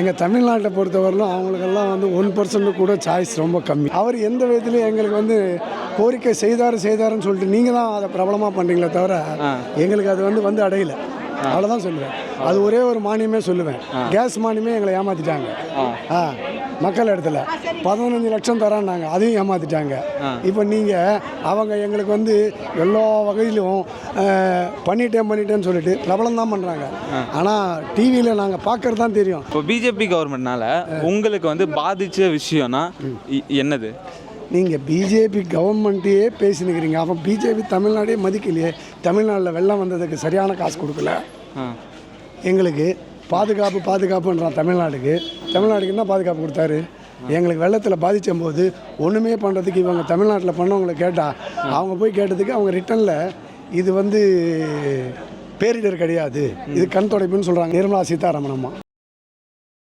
எங்கள் தமிழ்நாட்டை பொறுத்தவரையிலும் அவங்களுக்கெல்லாம் வந்து 1% கூட சாய்ஸ் ரொம்ப கம்மி. அவர் எந்த விதத்துலையும் எங்களுக்கு வந்து கோரிக்கை செய்தாருன்னு சொல்லிட்டு நீங்கள் தான் அதை பிரபலமாக பண்ணுறீங்களே தவிர எங்களுக்கு அது வந்து அடையலை. அவ்வளோதான் சொல்லுவேன். அது ஒரே ஒரு மானியமே சொல்லுவேன். கேஸ் மானியமே எங்களை ஏமாற்றிட்டாங்க. மக்கள் இடத்துல 15 லட்சம் தரான்னாங்க, அதையும் ஏமாற்றிட்டாங்க. இப்போ நீங்கள் அவங்க எங்களுக்கு வந்து எல்லா வகையிலும் பண்ணிட்டேன்னு சொல்லிட்டு பிரபலம் தான் பண்ணுறாங்க. ஆனால் டிவியில் நாங்கள் பார்க்கறது தான் தெரியும். இப்போ பிஜேபி கவர்மெண்ட்னால உங்களுக்கு வந்து பாதித்த விஷயம்னா என்னது? நீங்கள் பிஜேபி கவர்மெண்ட்டையே பேசினுக்கிறீங்க. அப்போ பிஜேபி தமிழ்நாடே மதிக்கலையே. தமிழ்நாட்டில் வெள்ளம் வந்ததுக்கு சரியான காசு கொடுக்கல. எங்களுக்கு பாதுகாப்புன்றான் தமிழ்நாடுக்கு என்ன பாதுகாப்பு கொடுத்தாரு? எங்களுக்கு வெள்ளத்தில் பாதித்த போது ஒன்றுமே பண்ணுறதுக்கு இவங்க தமிழ்நாட்டில் பண்ணவங்களை கேட்டால் அவங்க போய் கேட்டதுக்கு அவங்க ரிட்டனில் இது வந்து பேரிடர் கிடையாது, இது கண் துடைப்புன்னு சொல்கிறாங்க. நிர்மலா சீதாராமன் அம்மா.